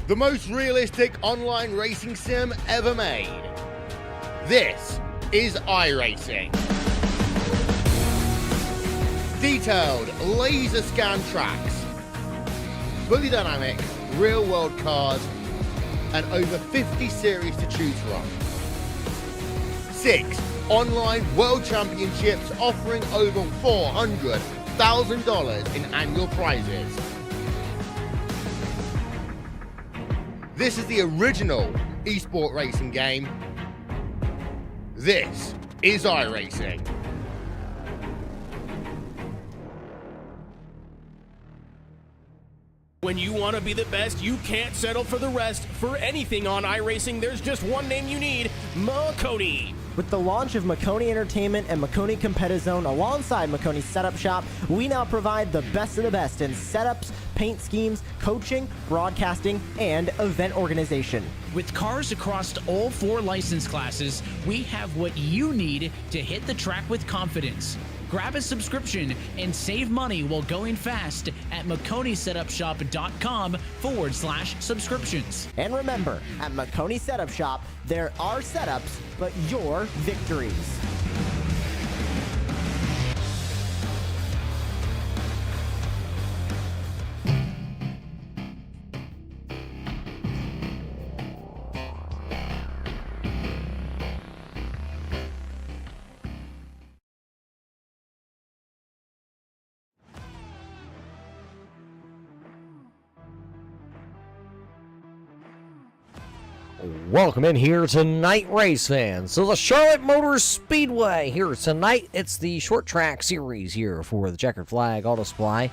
the most realistic online racing sim ever made. This is iRacing. Detailed, laser scan tracks, fully dynamic, real-world cars, and over 50 series to choose from. 6 online world championships offering over $400,000 in annual prizes. This is the original esport racing game. This is iRacing. When you want to be the best, you can't settle for the rest. For anything on iRacing, there's just one name you need: Makoni. With the launch of Makoni Entertainment and Makoni Competizone alongside Makoni Setup Shop, we now provide the best of the best in setups, paint schemes, coaching, broadcasting, and event organization. With cars across all 4 license classes, we have what you need to hit the track with confidence. Grab a subscription and save money while going fast at MakoniSetupShop.com/subscriptions. And remember, at Makoni Setup Shop, there are setups, but your victories. Welcome in here tonight, race fans. So the Charlotte Motor Speedway here tonight. It's the short track series here for the Checkered Flag Auto Supply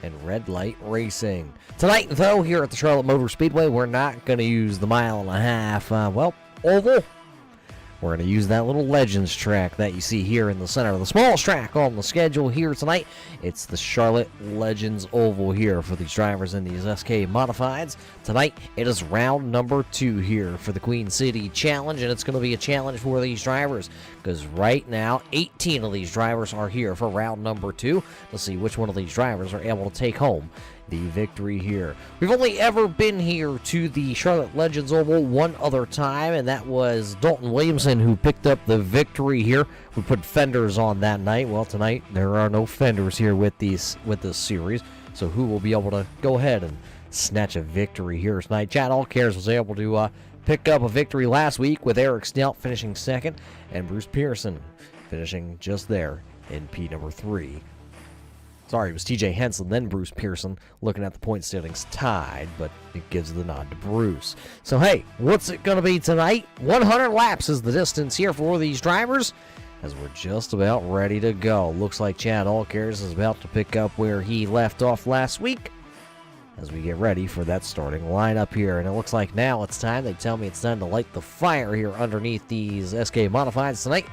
and Red Light Racing. Tonight, though, here at the Charlotte Motor Speedway, we're not going to use the 1.5 mile, oval. We're going to use that little Legends track that you see here in the center. The smallest track on the schedule here tonight. It's the Charlotte Legends Oval here for these drivers in these SK Modifieds. Tonight, it is round number 2 here for the Queen City Challenge, and it's going to be a challenge for these drivers because right now, 18 of these drivers are here for round number 2. Let's see which one of these drivers are able to take home the victory here. We've only ever been here to the Charlotte Legends Oval one other time, and that was Dalton Williamson who picked up the victory here. We put fenders on that night. Well, tonight there are no fenders here with this series, so who will be able to go ahead and snatch a victory here tonight? Chad Allcares was able to pick up a victory last week with Eric Snelt finishing second and Bruce Pearson finishing just there in P number 3. Sorry, it was TJ Henson, then Bruce Pearson, looking at the point standings tied, but it gives the nod to Bruce. So, hey, what's it going to be tonight? 100 laps is the distance here for these drivers, as we're just about ready to go. Looks like Chad Allcares is about to pick up where he left off last week as we get ready for that starting lineup here. And it looks like now it's time. They tell me it's time to light the fire here underneath these SK Modifieds tonight.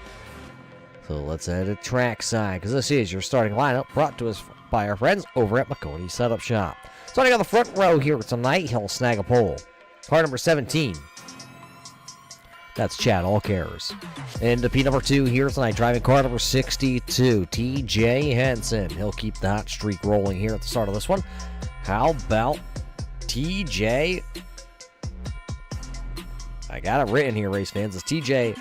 So let's head to trackside, because this is your starting lineup brought to us by our friends over at Makoni Setup Shop. Starting on the front row here tonight, he'll snag a pole. Car number 17. That's Chad Allcares. Into P number 2 here tonight, driving car number 62, TJ Henson. He'll keep the hot streak rolling here at the start of this one. How about TJ? I got it written here, race fans. It's TJ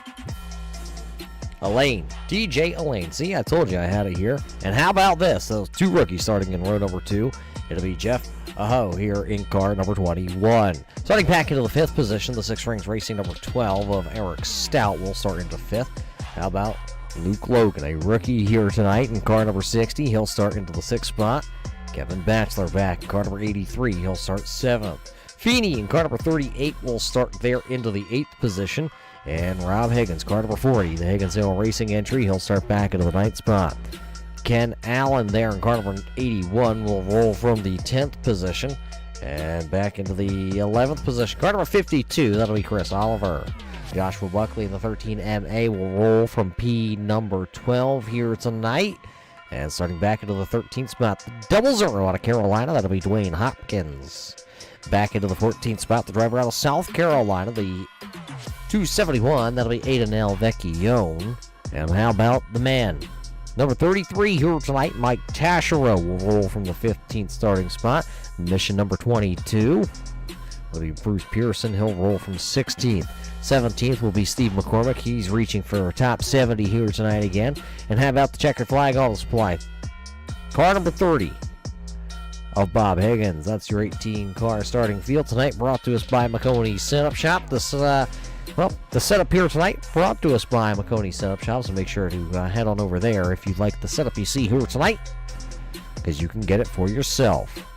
Elaine. TJ Elaine. See, I told you I had it here. And how about this? Those 2 rookies starting in row number 2. It'll be Jeff Aho here in car number 21. Starting back into the 5th position, the 6 Rings Racing number 12 of Eric Stout will start into 5th. How about Luke Logan, a rookie here tonight in car number 60. He'll start into the 6th spot. Kevin Batchelor back in car number 83. He'll start 7th. Feeney in car number 38 will start there into the 8th position. And Rob Higgins, car number 40, the Higgins Hill Racing entry, he'll start back into the 9th spot. Ken Allen there in car number 81 will roll from the 10th position and back into the 11th position. Car number 52, that'll be Chris Oliver. Joshua Buckley in the 13 MA will roll from P number 12 here tonight. And starting back into the 13th spot, the 00 out of Carolina, that'll be Dwayne Hopkins. Back into the 14th spot, the driver out of South Carolina, the 271, that'll be Aidan Vecchione. And how about the man? Number 33 here tonight, Mike Tashiro will roll from the 15th starting spot. Mission number 22. It'll be Bruce Pearson. He'll roll from 16th. 17th will be Steve McCormick. He's reaching for top 70 here tonight again. And how about the checkered flag auto supply? Car number 30 of Bob Higgins. That's your 18-car starting field tonight, brought to us by McConey Setup Shop. The setup here tonight brought to us by McConey Setup Shop, so make sure to head on over there if you'd like the setup you see here tonight, because you can get it for yourself.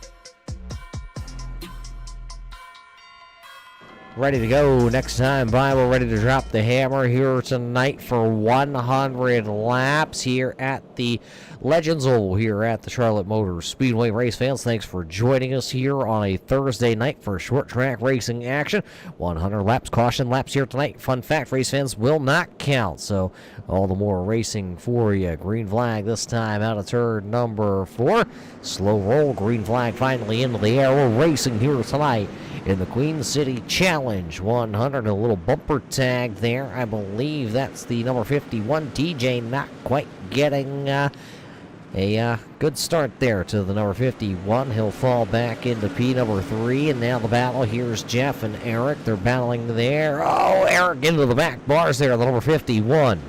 Ready to go next time by. We're ready to drop the hammer here tonight for 100 laps here at the Legends Oval here at the Charlotte Motor Speedway. Race fans, thanks for joining us here on a Thursday night for short track racing action. 100 laps, caution laps here tonight. Fun fact, race fans, will not count, so all the more racing for you. Green flag this time out of turn number 4. Slow roll, green flag finally into the air. We're racing here tonight in the Queen City Challenge 100. A little bumper tag there. I believe that's the number 51. TJ not quite getting a good start there to the number 51. He'll fall back into P number 3. And now the battle. Here's Jeff and Eric. They're battling there. Oh, Eric into the back bars there, the number 51.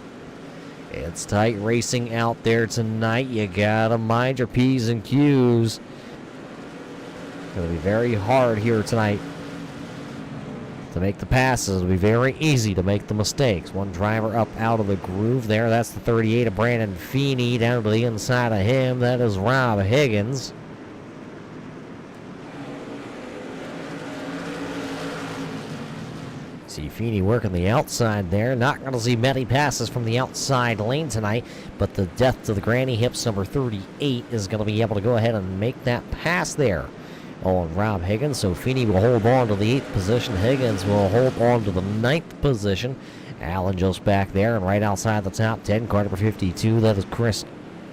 It's tight racing out there tonight. You gotta mind your P's and Q's. It'll be very hard here tonight to make the passes. It'll be very easy to make the mistakes. One driver up out of the groove there. That's the 38 of Brandon Feeney. Down to the inside of him, that is Rob Higgins. See Feeney working the outside there. Not going to see many passes from the outside lane tonight, but the death to the granny hips, number 38, is going to be able to go ahead and make that pass there on Rob Higgins. So Feeney will hold on to the 8th position. Higgins will hold on to the 9th position. Allen just back there and right outside the top 10. Car number 52, that is Chris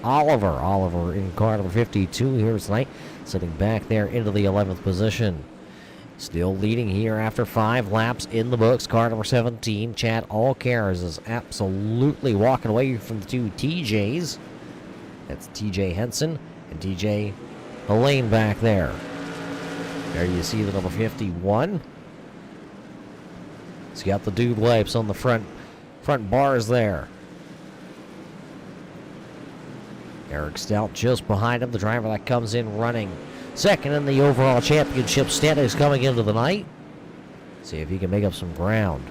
Oliver. Oliver in car number 52 here tonight, sitting back there into the 11th position. Still leading here after 5 laps in the books. Car number 17, Chad Allcares, is absolutely walking away from the 2 TJs. That's TJ Henson and TJ Elaine back there. There you see the number 51. He's got the dude wipes on the front bars there. Eric Stout just behind him, the driver that comes in running second in the overall championship standings coming into the night. See if he can make up some ground.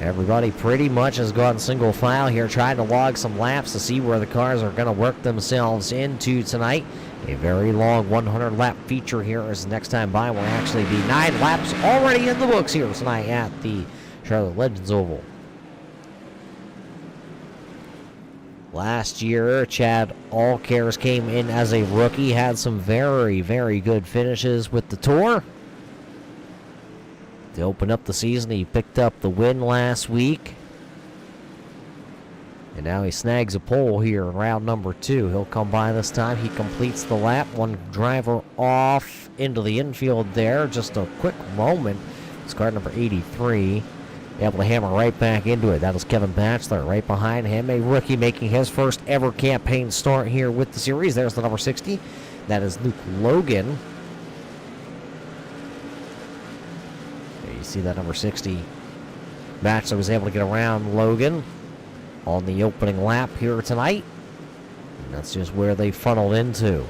Everybody pretty much has gone single file here, trying to log some laps to see where the cars are going to work themselves into tonight. A very long 100-lap feature here as next time by will actually be 9 laps already in the books here tonight at the Charlotte Legends Oval. Last year, Chad Allcares came in as a rookie, had some very, very good finishes with the Tour. To open up the season, he picked up the win last week. And now he snags a pole here in round number 2. He'll come by this time. He completes the lap. One driver off into the infield there. Just a quick moment. It's car number 83. Able to hammer right back into it. That is Kevin Batchelor right behind him. A rookie making his first ever campaign start here with the series. There's the number 60. That is Luke Logan. There you see that number 60. Batchelor was able to get around Logan on the opening lap here tonight. And that's just where they funneled into.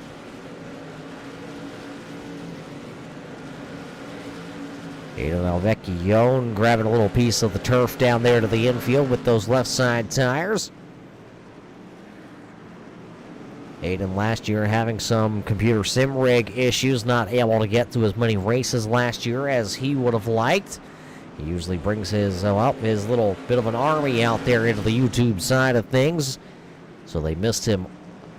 Aidan Alvecchione grabbing a little piece of the turf down there to the infield with those left side tires. Aidan last year having some computer sim rig issues, not able to get to as many races last year as he would have liked. He usually brings his little bit of an army out there into the YouTube side of things. So they missed him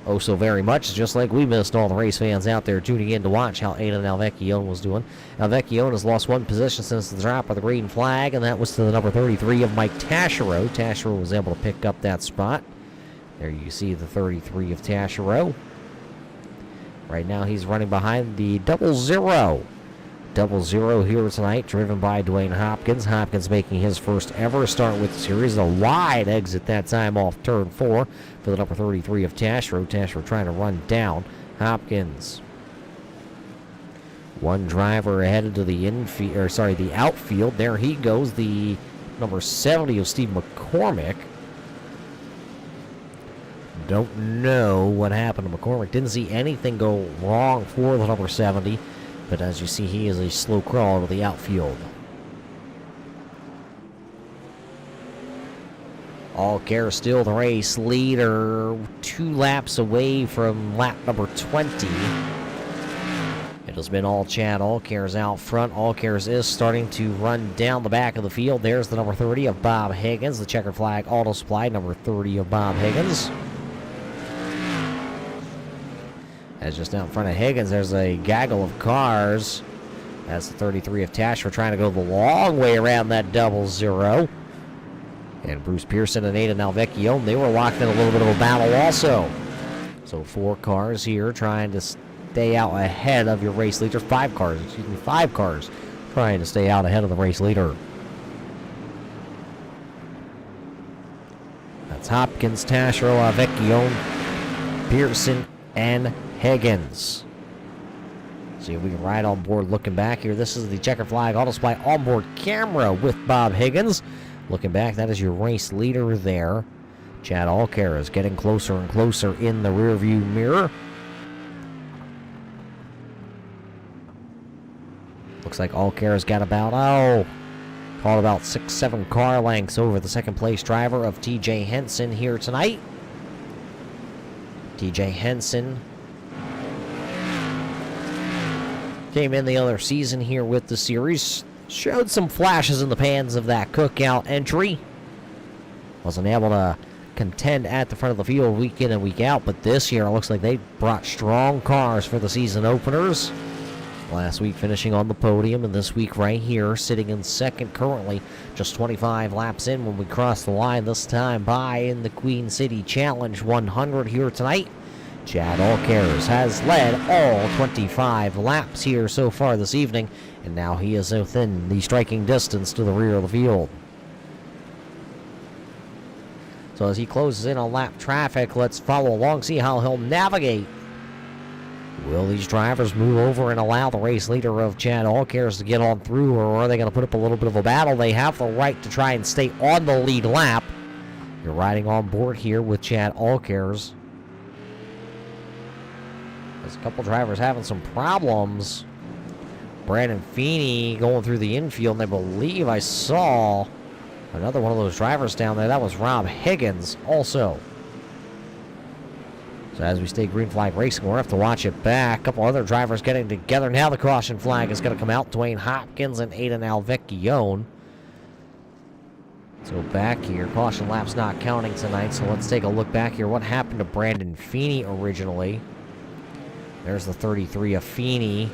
oh so very much, just like we missed all the race fans out there tuning in to watch how Aidan Alvecchione was doing. Alvecchione has lost 1 position since the drop of the green flag, and that was to the number 33 of Mike Taschereau. Taschereau was able to pick up that spot. There you see the 33 of Taschereau. Right now he's running behind the 00. 00 here tonight, driven by Dwayne Hopkins. Hopkins making his first ever start with the series. A wide exit that time off turn 4 for the number 33 of Taschereau. Taschereau trying to run down Hopkins. One driver headed to the infield, or sorry, the outfield. There he goes, the number 70 of Steve McCormick. Don't know what happened to McCormick. Didn't see anything go wrong for the number 70, but as you see, he is a slow crawl to the outfield. Allcare still the race leader, 2 laps away from lap number 20. It has been all Chad Allcare's out front. Allcare's is starting to run down the back of the field. There's the number 30 of Bob Higgins, the checkered flag auto supply, number 30 of Bob Higgins. As just out in front of Higgins, there's a gaggle of cars. That's the 33 of Tash. We're trying to go the long way around that 00. And Bruce Pearson and Aidan Alvecchione, they were locked in a little bit of a battle also. So 4 cars here trying to stay out ahead of your race leader. 5 cars trying to stay out ahead of the race leader. That's Hopkins, Tasher, Alvecchione, Pearson, and Higgins. See if we can ride on board looking back here. This is the checkered flag auto supply onboard camera with Bob Higgins. Looking back, that is your race leader there. Chad Allcare is getting closer and closer in the rearview mirror. Looks like Allcare's got about, called about 6-7 car lengths over the second place driver of TJ Henson here tonight. TJ Henson came in the other season here with the series. Showed some flashes in the pans of that cookout entry. Wasn't able to contend at the front of the field week in and week out, but this year it looks like they brought strong cars for the season openers. Last week finishing on the podium, and this week right here sitting in second currently, just 25 laps in when we cross the line this time by in the Queen City Challenge 100 here tonight. Chad Allcare has led all 25 laps here so far this evening, and now he is within the striking distance to the rear of the field. So as he closes in on lap traffic, let's follow along, see how he'll navigate. Will these drivers move over and allow the race leader of Chad Allcare's to get on through, or are they going to put up a little bit of a battle? They have the right to try and stay on the lead lap. You're riding on board here with Chad Allcare's. There's a couple drivers having some problems. Brandon Feeney going through the infield, and I believe I saw another one of those drivers down there. That was Rob Higgins also. So as we stay green flag racing, we'll have to watch it back. A couple other drivers getting together. Now the caution flag is going to come out. Dwayne Hopkins and Aidan Alvecchione. So back here, caution lap's not counting tonight, so let's take a look back here. What happened to Brandon Feeney originally? There's the 33 of Feeney.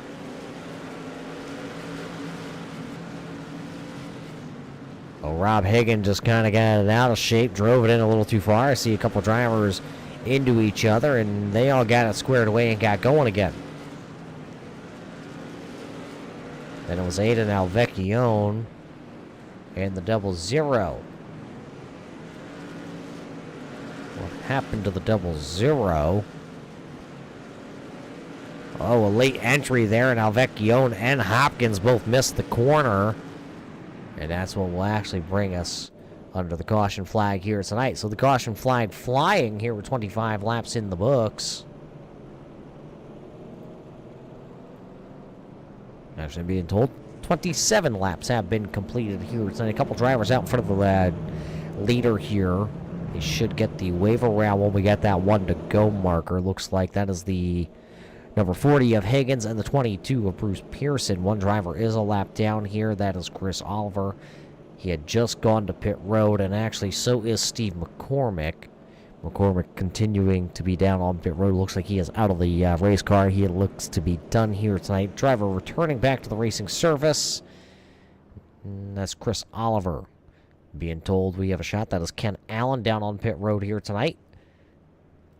Oh, Rob Higgins just kind of got it out of shape, drove it in a little too far. I see a couple drivers into each other, and they all got it squared away and got going again. Then it was Aidan Alvecchione and the 00. What happened to the 00? Oh, a late entry there, and Alvecchione and Hopkins both missed the corner. And that's what will actually bring us under the caution flag here tonight. So the caution flag flying here with 25 laps in the books. Actually being told 27 laps have been completed here tonight. A couple drivers out in front of the leader here. They should get the wave around when we get that 1 to go marker. Looks like that is the number 40 of Higgins and the 22 of Bruce Pearson. One driver is a lap down here. That is Chris Oliver. He had just gone to pit road, and actually so is Steve McCormick. McCormick continuing to be down on pit road. Looks like he is out of the race car. He looks to be done here tonight. Driver returning back to the racing service. And that's Chris Oliver. Being told we have a shot. That is Ken Allen down on pit road here tonight.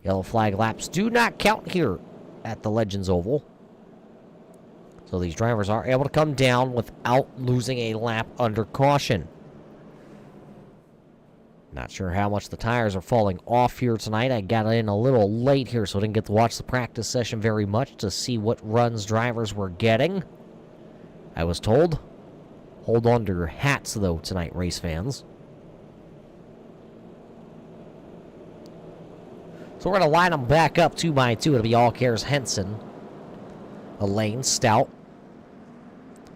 Yellow flag laps do not count here at the Legends Oval. So these drivers are able to come down without losing a lap under caution. Not sure how much the tires are falling off here tonight. I got in a little late here, so I didn't get to watch the practice session very much to see what runs drivers were getting. I was told, hold on to your hats, though, tonight, race fans. So we're going to line them back up 2 by 2. It'll be All Cares Henson, Elaine, Stout,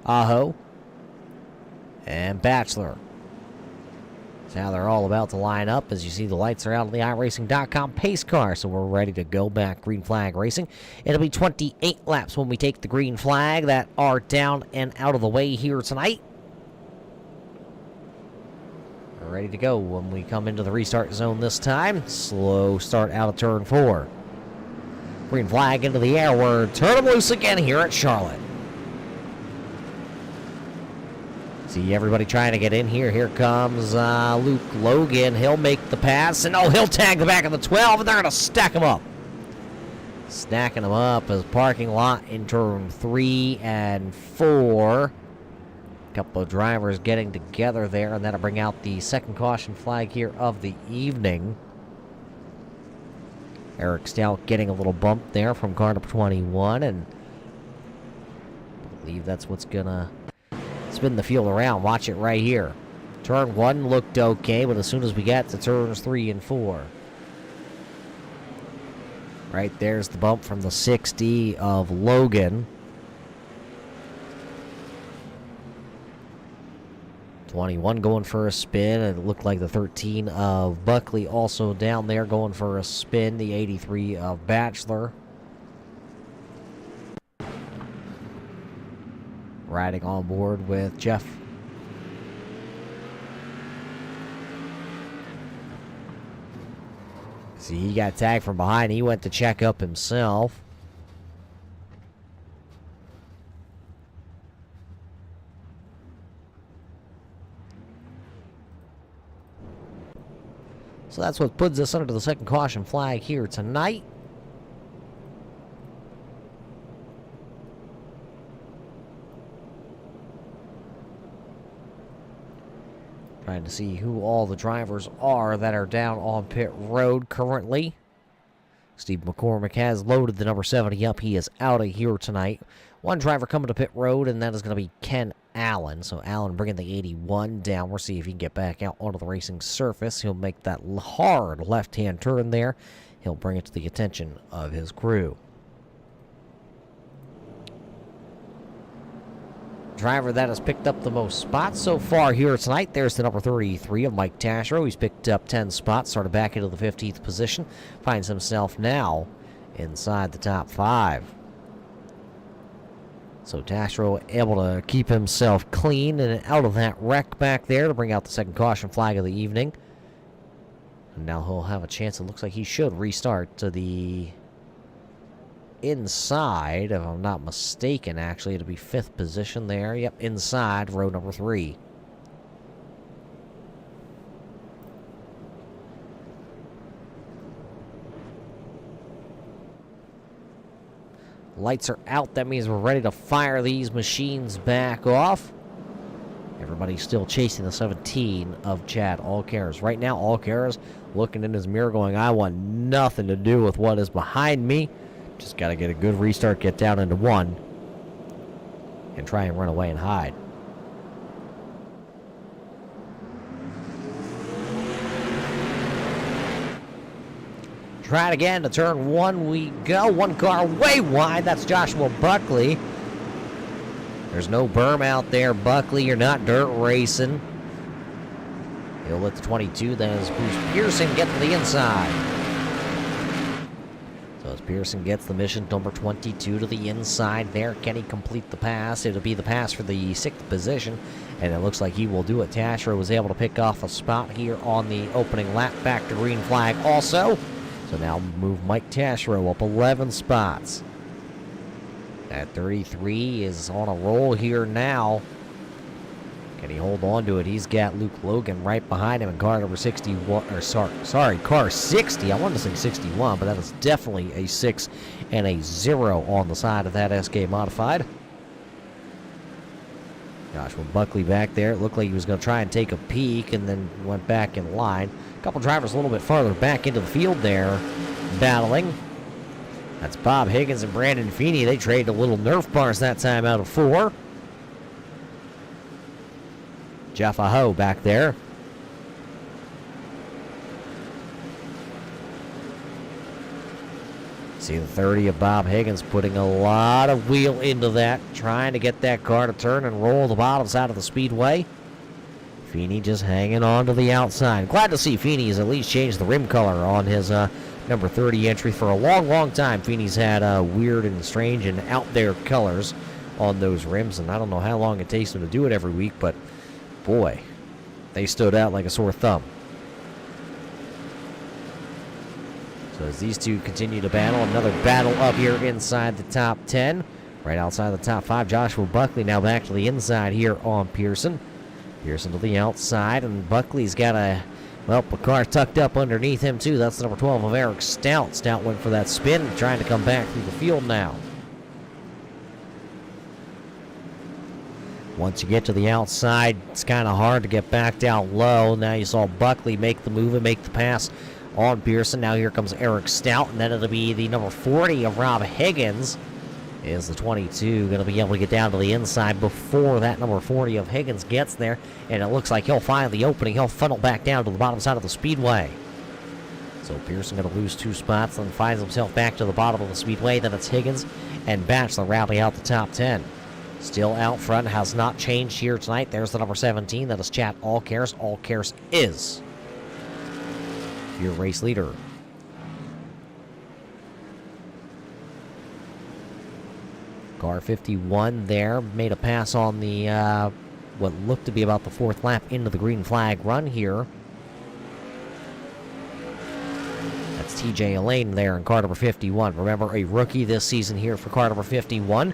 Aho, and Bachelor. That's how they're all about to line up. As you see, the lights are out on the iRacing.com pace car, so we're ready to go back green flag racing. It'll be 28 laps when we take the green flag that are down and out of the way here tonight. We're ready to go when we come into the restart zone this time. Slow start out of turn 4. Green flag into the air. We're turning them loose again here at Charlotte. See everybody trying to get in here. Here comes Luke Logan. He'll make the pass, and he'll tag the back of the 12, and they're going to stack him up. Stacking them up as parking lot in turn 3 and 4. Couple of drivers getting together there, and that'll bring out the second caution flag here of the evening. Eric Stout getting a little bump there from car number 21, and I believe that's what's gonna spin the field around. Watch it right here. Turn 1 looked okay, but as soon as we get to turns 3 and 4, right there's the bump from the 60 of Logan. 21 going for a spin, and it looked like the 13 of Buckley also down there going for a spin. The 83 of Bachelor riding on board with Jeff. See, he got tagged from behind. He went to check up himself. So that's what puts us under the second caution flag here tonight. Trying to see who all the drivers are that are down on pit road currently. Steve McCormick has loaded the number 70 up. He is out of here tonight. One driver coming to pit road, and that is going to be Ken Allen. So Allen bringing the 81 down. We'll see if he can get back out onto the racing surface. He'll make that hard left-hand turn there. He'll bring it to the attention of his crew. Driver that has picked up the most spots so far here tonight. There's the number 33 of Mike Tashro. He's picked up 10 spots, started back into the 15th position. Finds himself now inside the top 5. So Tashro able to keep himself clean and out of that wreck back there to bring out the second caution flag of the evening. And now he'll have a chance. It looks like he should restart to the inside, if I'm not mistaken. Actually, it'll be 5th position there. Yep, inside row number 3. Lights are out. That means we're ready to fire these machines back off. Everybody's still chasing the 17 of Chad Allcares. Right now, Allcares looking in his mirror going, I want nothing to do with what is behind me. Just got to get a good restart, get down into 1, and try and run away and hide. Try it again to turn 1 we go. One car way wide. That's Joshua Buckley. There's no berm out there, Buckley. You're not dirt racing. He'll let the 22. Then as Bruce Pearson get to the inside. So as Pearson gets the mission number 22 to the inside there, can he complete the pass? It'll be the pass for the 6th position, and it looks like he will do it. Tashro was able to pick off a spot here on the opening lap, back to green flag also. So now move Mike Tashro up 11 spots. That 33 is on a roll here now. Can he hold on to it? He's got Luke Logan right behind him in car number 61. Or sorry, car 60. I wanted to say 61, but that is definitely a 6 and a 0 on the side of that SK Modified. Joshua Buckley back there. It looked like he was going to try and take a peek and then went back in line. A couple drivers a little bit farther back into the field there, battling. That's Bob Higgins and Brandon Feeney. They traded a little Nerf bars that time out of 4. Jeff Aho back there. See the 30 of Bob Higgins putting a lot of wheel into that, trying to get that car to turn and roll the bottom side of the speedway. Feeney just hanging on to the outside. Glad to see Feeney has at least changed the rim color on his number 30 entry. For a long, long time, Feeney's had weird and strange and out there colors on those rims, and I don't know how long it takes him to do it every week, but boy, they stood out like a sore thumb. So as these two continue to battle, another battle up here inside the top 10. Right outside the top 5, Joshua Buckley now back to the inside here on Pearson. Pearson to the outside, and Buckley's got a car tucked up underneath him too. That's number 12 of Eric Stout. Stout went for that spin, trying to come back through the field now. Once you get to the outside, it's kind of hard to get back down low. Now you saw Buckley make the move and make the pass on Pearson. Now here comes Eric Stout, and then it'll be the number 40 of Rob Higgins. Is the 22 going to be able to get down to the inside before that number 40 of Higgins gets there? And it looks like he'll find the opening. He'll funnel back down to the bottom side of the speedway. So Pearson going to lose 2 spots, then finds himself back to the bottom of the speedway. Then it's Higgins and Batch that rally out the top 10. Still out front, has not changed here tonight. There's the number 17. That is Chad Allcares. Allcares is your race leader. Car 51 there made a pass on the what looked to be about the 4th lap into the green flag run here. That's TJ Elaine there in car number 51. Remember, a rookie this season here for car number 51.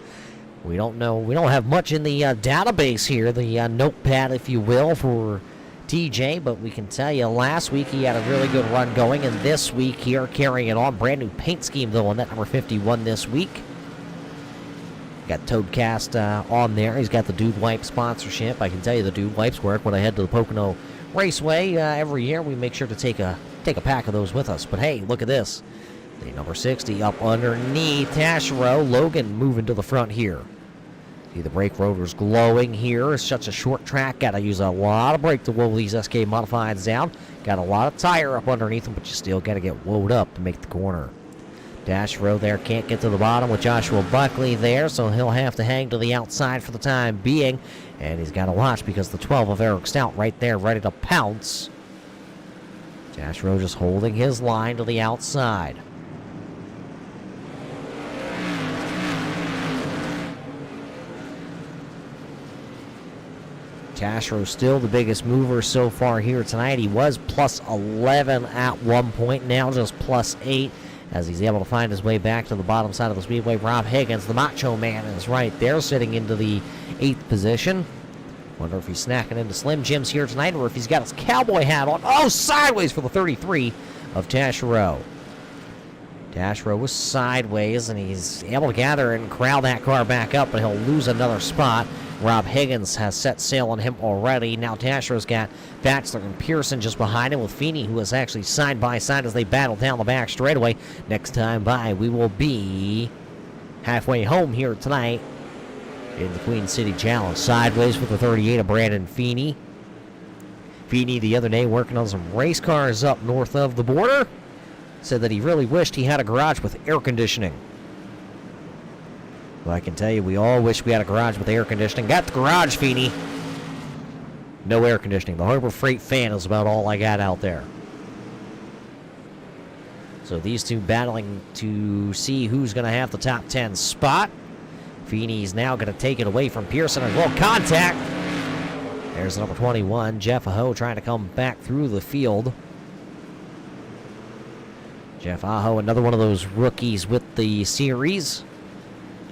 We don't have much in the database here, the notepad, if you will, for TJ, but we can tell you last week he had a really good run going, and this week here carrying it on. Brand new paint scheme though on that number 51 this week. Got Toadcast on there. He's got the Dude Wipe sponsorship. I can tell you the Dude Wipes work. When I head to the Pocono Raceway every year, we make sure to take a pack of those with us. But hey, look at this. The number 60 up underneath Tashiro. Logan moving to the front here. See the brake rotors glowing here. It's such a short track. Got to use a lot of brake to wool these SK Modifieds down. Got a lot of tire up underneath them, but you still got to get woed up to make the corner. Dash row there, can't get to the bottom with Joshua Buckley there, so he'll have to hang to the outside for the time being. And he's got to watch because the 12 of Eric Stout right there ready to pounce. Dash row just holding his line to the outside. Tashiro still the biggest mover so far here tonight. He was plus 11 at one point, now just plus 8. As he's able to find his way back to the bottom side of the speedway. Rob Higgins, the Macho Man, is right there, sitting into the 8th position. Wonder if he's snacking into Slim Jims here tonight, or if he's got his cowboy hat on. Oh, sideways for the 33 of Tashiro. Tashiro was sideways, and he's able to gather and corral that car back up, but he'll lose another spot. Rob Higgins has set sail on him already. Now Tashiro's got Batchelor and Pearson just behind him, with Feeney, who is actually side by side as they battle down the back straightaway. Next time by, we will be halfway home here tonight in the Queen City Challenge. Sideways with the 38 of Brandon Feeney. Feeney the other day working on some race cars up north of the border. Said that he really wished he had a garage with air conditioning. Well, I can tell you, we all wish we had a garage with air conditioning. Got the garage, Feeney. No air conditioning. The Harbor Freight fan is about all I got out there. So these two battling to see who's going to have the top 10 spot. Feeney's now going to take it away from Pearson, and little contact. There's number 21, Jeff Aho, trying to come back through the field. Jeff Aho, another one of those rookies with the series.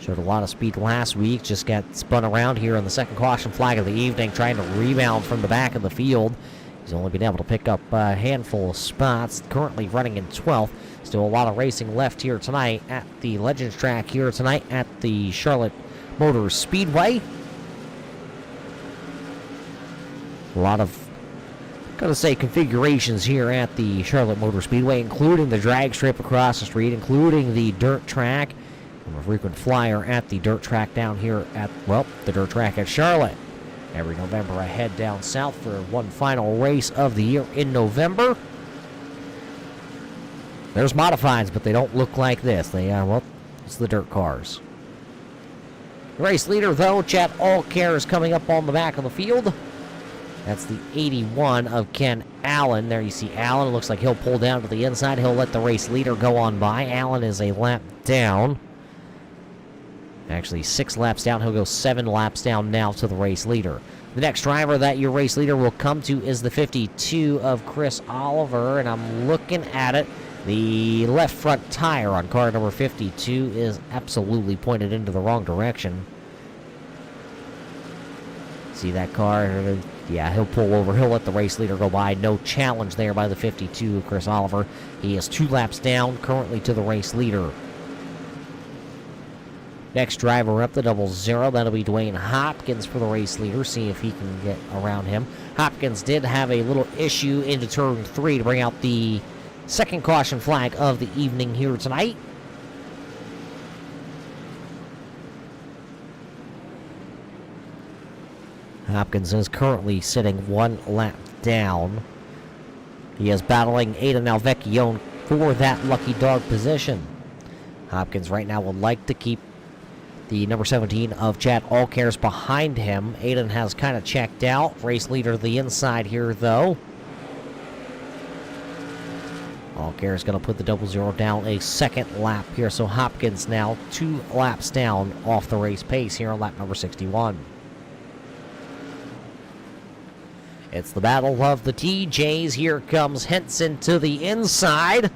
Showed a lot of speed last week. Just got spun around here on the second caution flag of the evening, trying to rebound from the back of the field. He's only been able to pick up a handful of spots. Currently running in 12th. Still a lot of racing left here tonight at the Legends track here tonight at the Charlotte Motor Speedway. A lot of, gotta say, configurations here at the Charlotte Motor Speedway, including the drag strip across the street, including the dirt track. I'm a frequent flyer at the dirt track down here at, well, the dirt track at Charlotte. Every November I head down south for one final race of the year in November. There's modifieds, but they don't look like this. They are, well, it's the dirt cars. The race leader, though, Chad Allcare, is coming up on the back of the field. That's the 81 of Ken Allen. There you see Allen. It looks like he'll pull down to the inside. He'll let the race leader go on by. Allen is a lap down. Actually, 6 laps down. He'll go 7 laps down now to the race leader. The next driver that your race leader will come to is the 52 of Chris Oliver, and I'm looking at it. The left front tire on car number 52 is absolutely pointed into the wrong direction. See that car? Yeah, he'll pull over. He'll let the race leader go by. No challenge there by the 52 of Chris Oliver. He is 2 laps down currently to the race leader. Next driver up, the 00. That'll be Dwayne Hopkins for the race leader. See if he can get around him. Hopkins did have a little issue into turn 3 to bring out the second caution flag of the evening here tonight. Hopkins is currently sitting 1 lap down. He is battling Aidan Alvecchione for that lucky dog position. Hopkins right now would like to keep the number 17 of Chad Allcares behind him. Aidan has kind of checked out. Race leader to the inside here, though. Allcare is going to put the 00 down a second lap here, so Hopkins now 2 laps down off the race pace here on lap number 61. It's the battle of the TJs. Here comes Henson to the inside,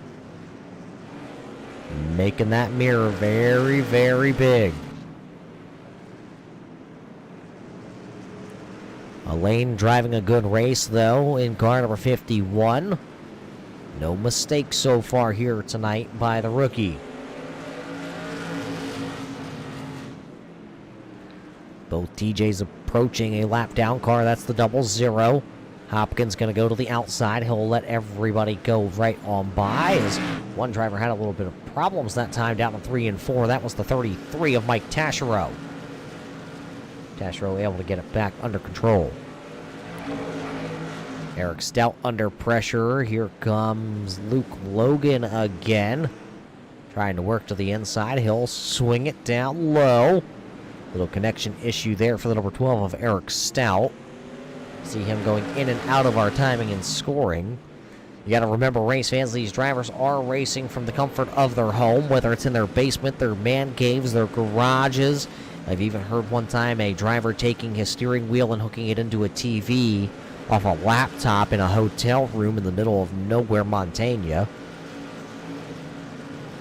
making that mirror very, very big. Elaine driving a good race, though, in car number 51. No mistakes so far here tonight by the rookie. Both TJs approaching a lap down car. That's the 00. Hopkins going to go to the outside. He'll let everybody go right on by. As one driver had a little bit of problems that time down to 3 and 4. That was the 33 of Mike Taschereau. Taschereau able to get it back under control. Eric Stout under pressure. Here comes Luke Logan again. Trying to work to the inside. He'll swing it down low. Little connection issue there for the number 12 of Eric Stout. See him going in and out of our timing and scoring. You got to remember, race fans, these drivers are racing from the comfort of their home, whether it's in their basement, their man caves, their garages. I've even heard one time a driver taking his steering wheel and hooking it into a TV off a laptop in a hotel room in the middle of nowhere, Montana.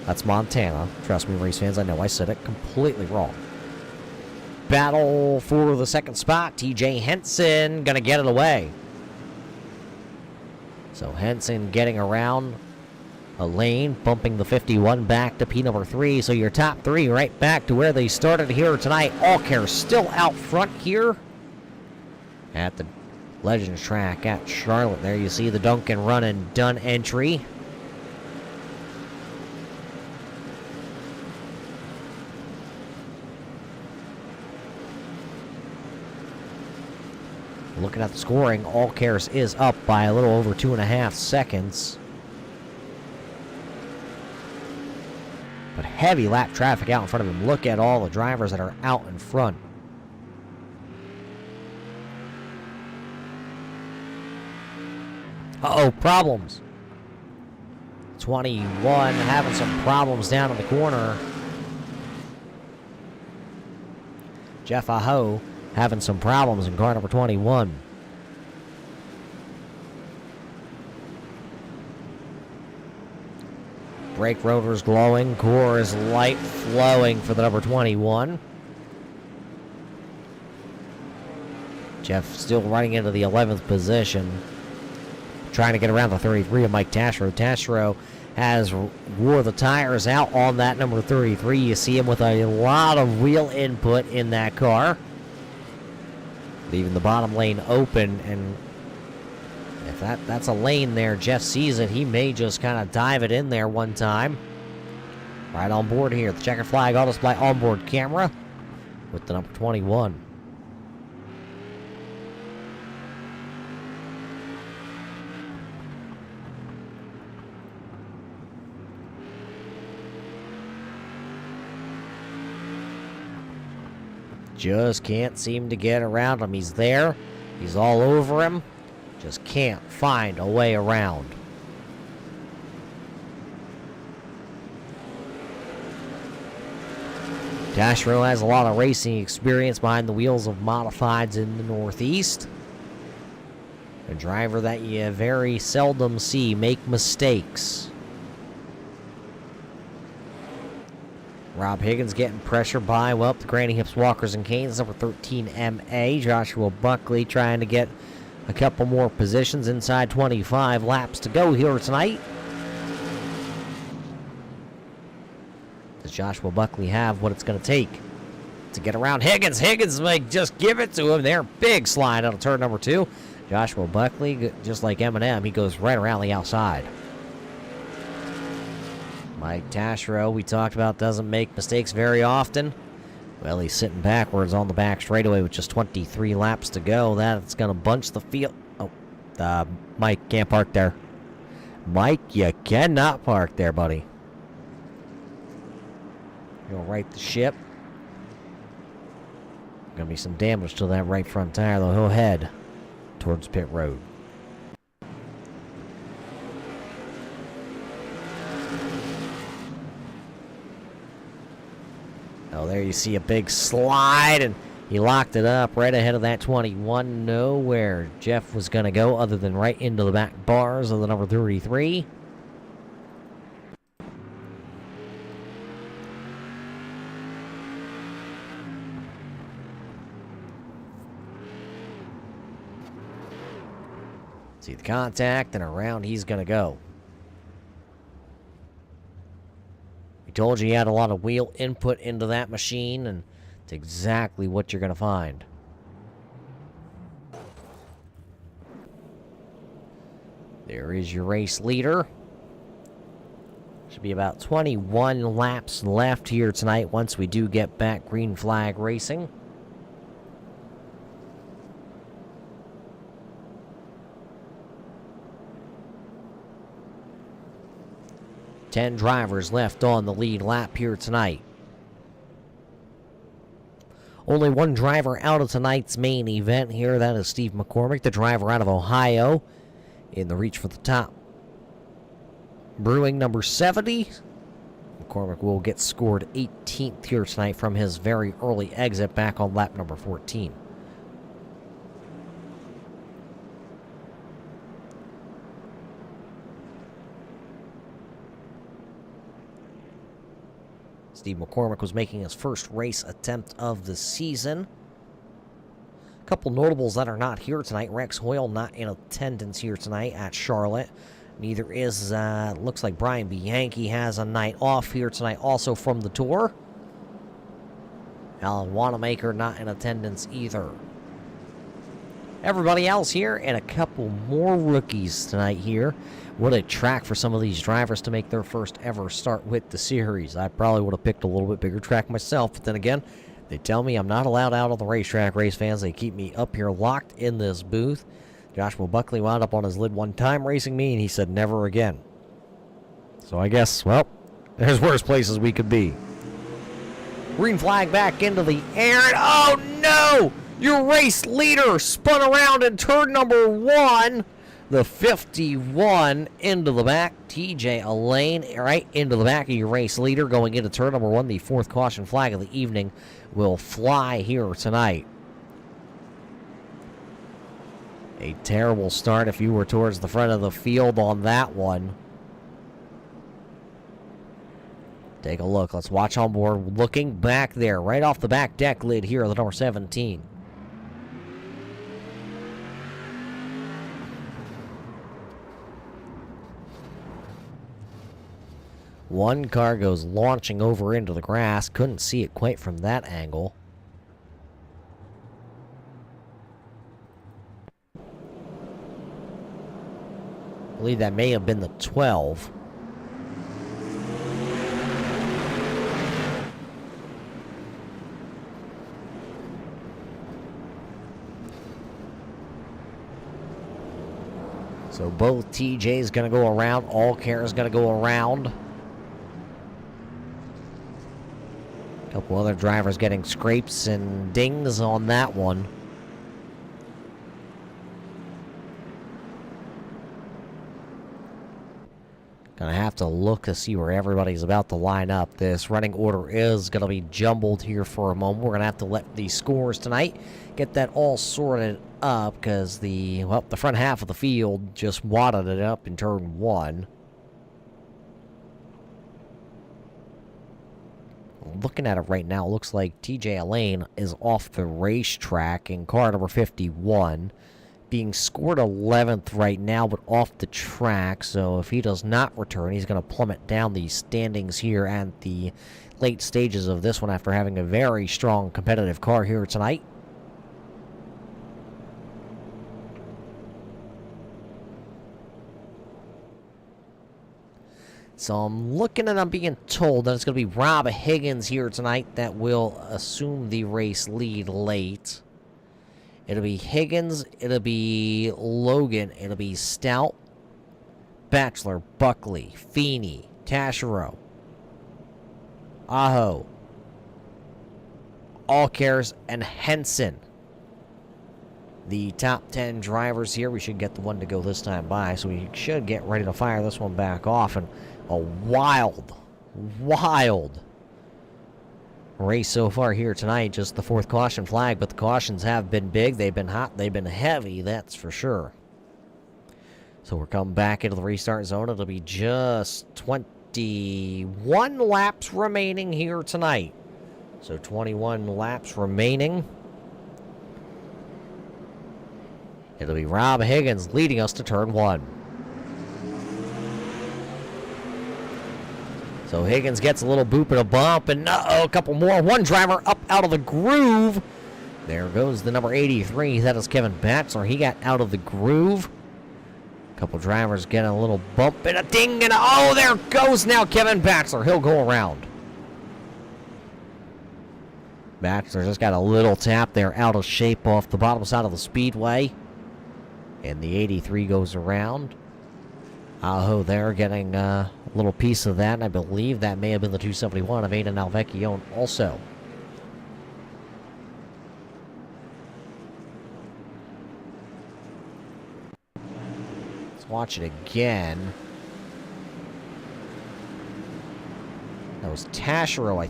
That's Montana. Trust me, race fans, I know I said it completely wrong. Battle for the second spot. TJ Henson gonna get it away. So Henson getting around a lane, bumping the 51 back to P number 3. So your top 3 right back to where they started here tonight. Allcare still out front here at the Legends track at Charlotte. There you see the Duncan Run and Done entry. Looking at the scoring, Allcares is up by a little over 2.5 seconds. But heavy lap traffic out in front of him. Look at all the drivers that are out in front. Uh-oh, problems. 21 having some problems down in the corner. Jeff Aho having some problems in car number 21. Brake rotors glowing. Core is light flowing for the number 21. Jeff still running into the 11th position. Trying to get around the 33 of Mike Taschereau. Taschereau has wore the tires out on that number 33. You see him with a lot of wheel input in that car. Leaving the bottom lane open, and That's a lane there. Jeff sees it. He may just kind of dive it in there one time. Right on board here. The checkered flag auto display onboard camera with the number 21. Just can't seem to get around him. He's there. He's all over him. Just can't find a way around. Dashro has a lot of racing experience behind the wheels of modifieds in the Northeast. A driver that you very seldom see make mistakes. Rob Higgins getting pressure by, well, the Granny Hips Walkers and Canes, number 13 MA. Joshua Buckley trying to get a couple more positions inside 25 laps to go here tonight. Does Joshua Buckley have what it's going to take to get around Higgins? Higgins might just give it to him there. Big slide out of turn number 2. Joshua Buckley, just like Eminem, he goes right around the outside. Mike Tashro, we talked about, doesn't make mistakes very often. Well, he's sitting backwards on the back straightaway with just 23 laps to go. That's going to bunch the field. Oh, Mike can't park there. Mike, you cannot park there, buddy. You'll right the ship. Going to be some damage to that right front tire, though. He'll head towards pit road. Oh, there you see a big slide, and he locked it up right ahead of that 21. Nowhere Jeff was going to go other than right into the back bars of the number 33. See the contact, and around he's going to go. Told you he had a lot of wheel input into that machine, and it's exactly what you're going to find. There is your race leader. Should be about 21 laps left here tonight once we do get back green flag racing. Ten drivers left on the lead lap here tonight. Only one driver out of tonight's main event here. That is Steve McCormick, the driver out of Ohio, in the reach for the top. Brewing number 70. McCormick will get scored 18th here tonight from his very early exit back on lap number 14. Steve McCormick was making his first race attempt of the season. A couple notables that are not here tonight. Rex Hoyle not in attendance here tonight at Charlotte. Neither is, looks like Brian Bianchi has a night off here tonight also from the tour. Alan Wanamaker not in attendance either. Everybody else here, and a couple more rookies tonight here. What a track for some of these drivers to make their first ever start with the series. I probably would have picked a little bit bigger track myself, but then again, they tell me I'm not allowed out on the racetrack, race fans. They keep me up here locked in this booth. Joshua Buckley wound up on his lid one time racing me, and he said never again. So I guess, well, there's worse places we could be. Green flag back into the air, and oh no! Your race leader spun around in turn number 1. The 51 into the back. TJ Elaine right into the back of your race leader going into turn number 1. The 4th caution flag of the evening will fly here tonight. A terrible start if you were towards the front of the field on that one. Take a look. Let's watch on board. Looking back there, right off the back deck lid here, the number 17. One car goes launching over into the grass. Couldn't see it quite from that angle. believe that may have been the 12. So both TJ's going to go around. All Care is going to go around. A couple other drivers getting scrapes and dings on that one. Gonna have to look to see where everybody's about to line up. This running order is gonna be jumbled here for a moment. We're gonna have to let the scores tonight get that all sorted up because the front half of the field just wadded it up in turn 1. Looking at it right now, it looks like TJ Elaine is off the racetrack in car number 51. Being scored 11th right now, but off the track. So if he does not return, he's going to plummet down the standings here at the late stages of this one after having a very strong competitive car here tonight. So I'm looking and I'm being told that it's going to be Rob Higgins here tonight that will assume the race lead late. It'll be Higgins, it'll be Logan, it'll be Stout, Bachelor, Buckley, Feeney, Tashiro, Aho, Allcares, and Henson. The top 10 drivers here. We should get the one to go this time by, so we should get ready to fire this one back off. And a wild race so far here tonight. Just the 4th caution flag, but the cautions have been big. They've been hot. They've been heavy, that's for sure. So we're coming back into the restart zone. It'll be just 21 laps remaining here tonight. So 21 laps remaining. It'll be Rob Higgins leading us to turn 1. So Higgins gets a little boop and a bump, and a couple more. One driver up out of the groove. There goes the number 83. That is Kevin Batchelor. He got out of the groove. A couple drivers get a little bump and a ding, and there goes now Kevin Batchelor. He'll go around. Batchelor just got a little tap there, out of shape off the bottom side of the speedway. And the 83 goes around. Aho there getting a little piece of that, and I believe that may have been the 271 of Aiden Alvecchione also. Let's watch it again. That was Tashiro, I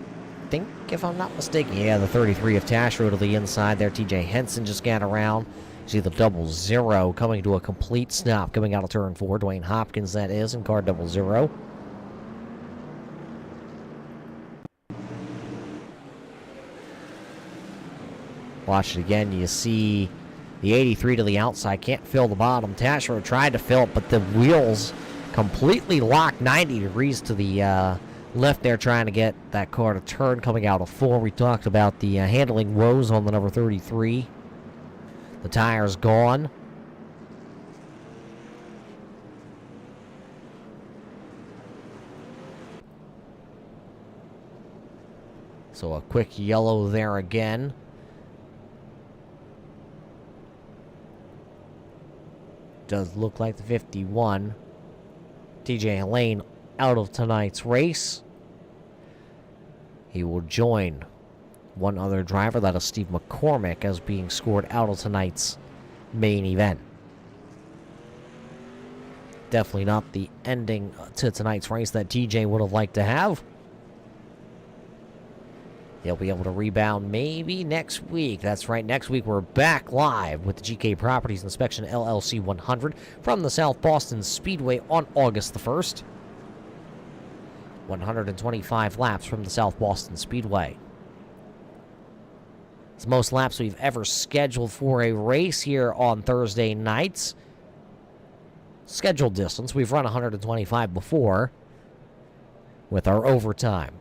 think, if I'm not mistaken. Yeah, the 33 of Tashiro to the inside there. TJ Henson just got around. See the 00 coming to a complete stop coming out of turn 4. Dwayne Hopkins, that is, in car 00. Watch it again. You see the 83 to the outside. Can't fill the bottom. Tashiro tried to fill it, but the wheels completely locked 90 degrees to the left there, trying to get that car to turn coming out of 4. We talked about the handling woes on the number 33. The tire's gone. So a quick yellow there again. Does look like the 51. TJ Lane out of tonight's race. He will join one other driver, that is Steve McCormick, as being scored out of tonight's main event. Definitely not the ending to tonight's race that TJ would have liked to have. He'll be able to rebound maybe next week. That's right, next week we're back live with the GK Properties Inspection LLC 100 from the South Boston Speedway on August the 1st. 125 laps from the South Boston Speedway. It's the most laps we've ever scheduled for a race here on Thursday nights. Scheduled distance, we've run 125 before with our overtime.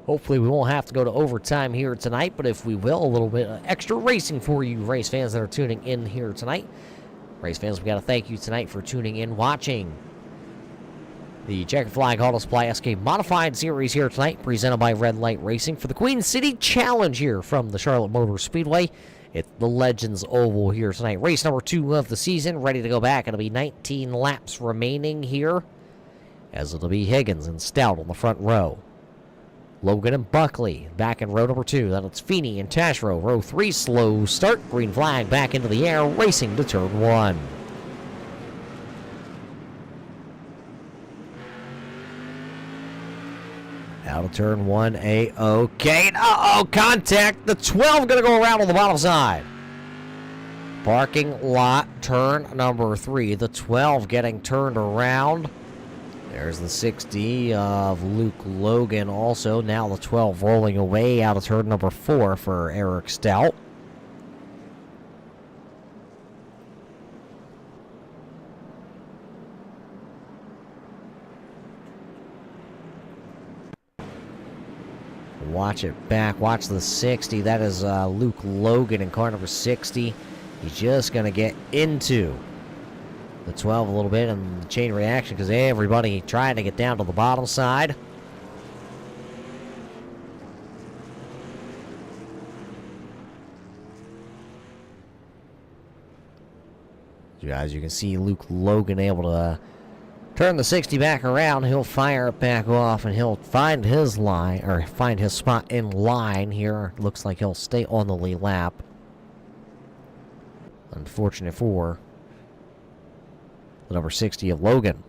Hopefully we won't have to go to overtime here tonight, but if we will, a little bit of extra racing for you race fans that are tuning in here tonight. Race fans, we got to thank you tonight for tuning in, watching the Checkered Flag Auto Supply Escape Modified Series here tonight, presented by Red Light Racing for the Queen City Challenge here from the Charlotte Motor Speedway. It's the Legends Oval here tonight. Race number 2 of the season, ready to go back. It'll be 19 laps remaining here, as it'll be Higgins and Stout on the front row. Logan and Buckley back in row number 2. Then it's Feeney and Tashrow. Row 3, slow start. Green flag back into the air, racing to turn 1. Out of turn 1, A-OK. Uh-oh, contact. The 12 going to go around on the bottom side. Parking lot, turn number 3. The 12 getting turned around. There's the 60 of Luke Logan also. Now the 12 rolling away out of turn number 4 for Eric Stout. Watch it back. Watch the 60. That is Luke Logan in car number 60. He's just going to get into the 12 a little bit and the chain reaction because everybody trying to get down to the bottom side. As you can see, Luke Logan able to turn the 60 back around. He'll fire it back off and he'll find his line, or find his spot in line here. Looks like he'll stay on the lead lap. Unfortunate for the number 60 of Logan.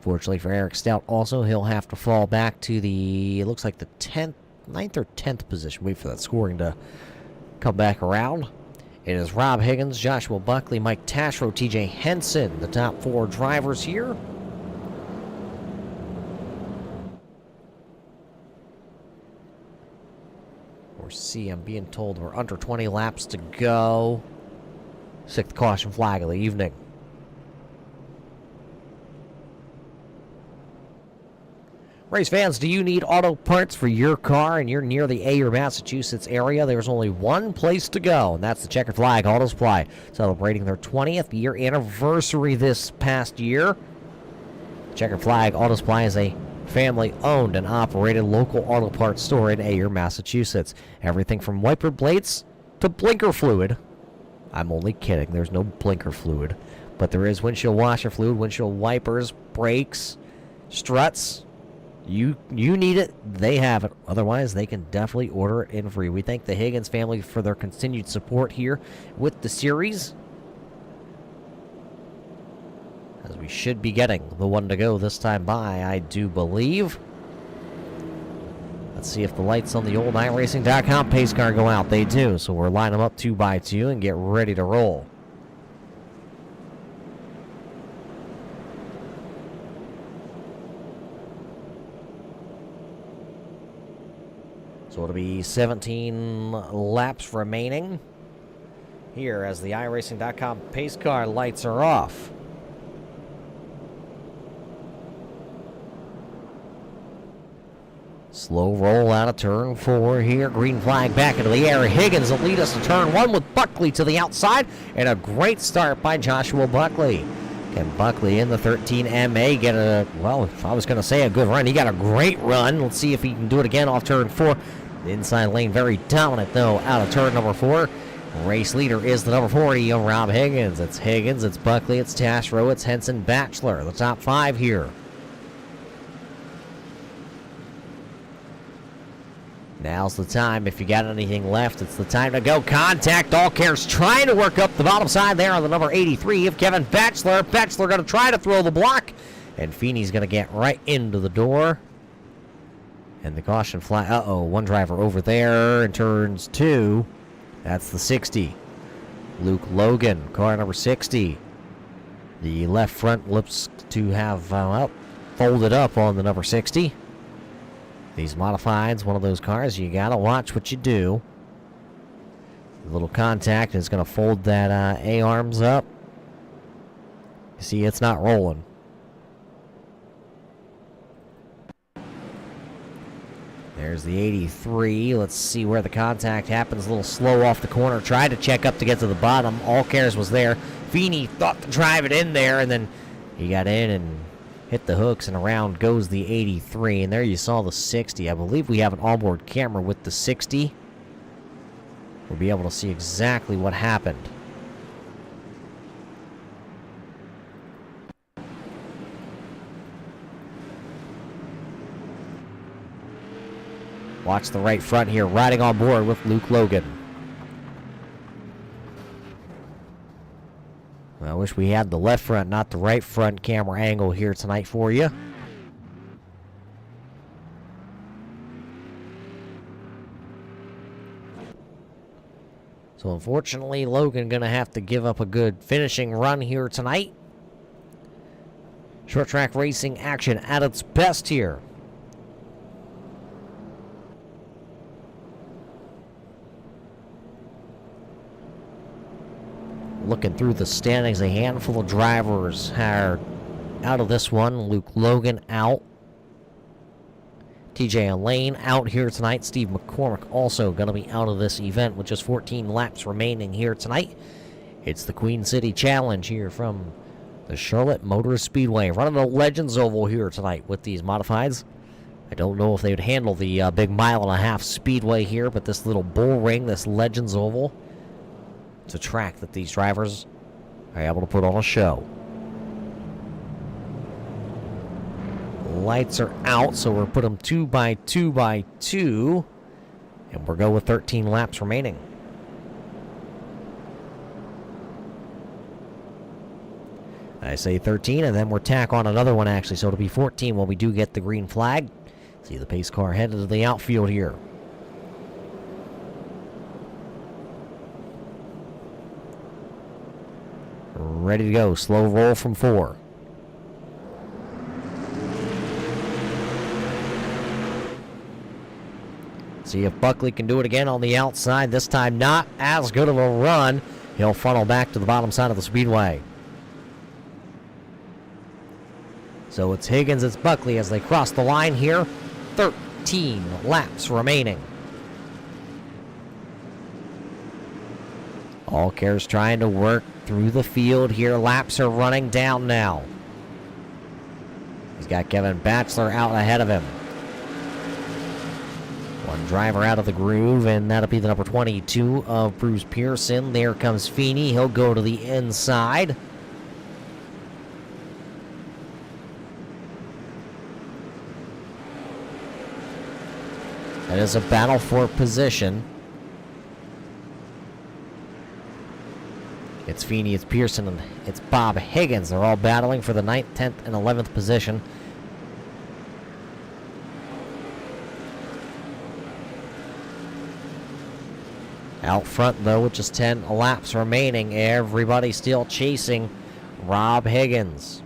Fortunately for Eric Stout also, he'll have to fall back to the, it looks like the 9th or 10th position. Wait for that scoring to come back around. It is Rob Higgins, Joshua Buckley, Mike Tashrow, TJ Henson, the top 4 drivers here. See, I'm being told we're under 20 laps to go. 6th caution flag of the evening. Race fans, do you need auto parts for your car and you're near the Ayer, Massachusetts area? There's only one place to go, and that's the Checkered Flag Auto Supply, celebrating their 20th year anniversary this past year. Checkered Flag Auto Supply is a family-owned and operated local auto parts store in Ayer, Massachusetts. Everything from wiper blades to blinker fluid. I'm only kidding. There's no blinker fluid. But there is windshield washer fluid, windshield wipers, brakes, struts. You need it, they have it. Otherwise, they can definitely order it in free. We thank the Higgins family for their continued support here with the series, as we should be getting the one to go this time by, I do believe. Let's see if the lights on the old iRacing.com pace car go out. They do, so we'll line them up 2 by 2 and get ready to roll. So it'll be 17 laps remaining here as the iRacing.com pace car lights are off. Slow roll out of turn 4 here. Green flag back into the air. Higgins will lead us to turn 1 with Buckley to the outside. And a great start by Joshua Buckley. Can Buckley in the 13 MA get a, well, if I was going to say a good run, he got a great run. Let's see if he can do it again off turn 4. The inside lane very dominant, though, out of turn number 4. Race leader is the number 40 of Rob Higgins. It's Higgins, it's Buckley, it's Tashrow, it's Henson, Batchelor. The top 5 here. Now's the time. If you got anything left, it's the time to go. Contact. Allcare's trying to work up the bottom side there on the number 83 of Kevin Batchelor. Batchelor going to try to throw the block. And Feeney's going to get right into the door. And the caution flag. Uh-oh, one driver over there in turns 2. That's the 60. Luke Logan, car number 60. The left front looks to have folded up on the number 60. These modifieds, one of those cars, you gotta watch what you do. A little contact is gonna fold that A-arms up. You see, it's not rolling. There's the 83. Let's see where the contact happens. A little slow off the corner. Tried to check up to get to the bottom. All Cares was there. Feeney thought to drive it in there, and then he got in and hit the hooks, and around goes the 83. And there you saw the 60. I believe we have an onboard camera with the 60. We'll be able to see exactly what happened. Watch the right front here, riding on board with Luke Logan. Well, I wish we had the left front, not the right front camera angle here tonight for you. So unfortunately, Logan going to have to give up a good finishing run here tonight. Short track racing action at its best here. Looking through the standings, a handful of drivers are out of this one. Luke Logan out. TJ Lane out here tonight. Steve McCormick also going to be out of this event with just 14 laps remaining here tonight. It's the Queen City Challenge here from the Charlotte Motor Speedway. Running the Legends Oval here tonight with these modifieds. I don't know if they would handle the big 1.5 mile speedway here, but this little bull ring, this Legends Oval, it's a track that these drivers are able to put on a show. Lights are out, so we'll put them 2 by 2 by 2, and we'll go with 13 laps remaining. I say 13, and then we'll tack on another one, actually, so it'll be 14 when we do get the green flag. See the pace car headed to the outfield here. Ready to go. Slow roll from 4. See if Buckley can do it again on the outside. This time not as good of a run. He'll funnel back to the bottom side of the speedway. So it's Higgins, it's Buckley as they cross the line here. 13 laps remaining. All Cares trying to work through the field here. Laps are running down now. He's got Kevin Batchelor out ahead of him. One driver out of the groove, and that'll be the number 22 of Bruce Pearson. There comes Feeney. He'll go to the inside. That is a battle for position. It's Feeney, it's Pearson, and it's Bob Higgins. They're all battling for the 9th, 10th, and 11th position. Out front, though, with just 10 laps remaining, everybody still chasing Rob Higgins.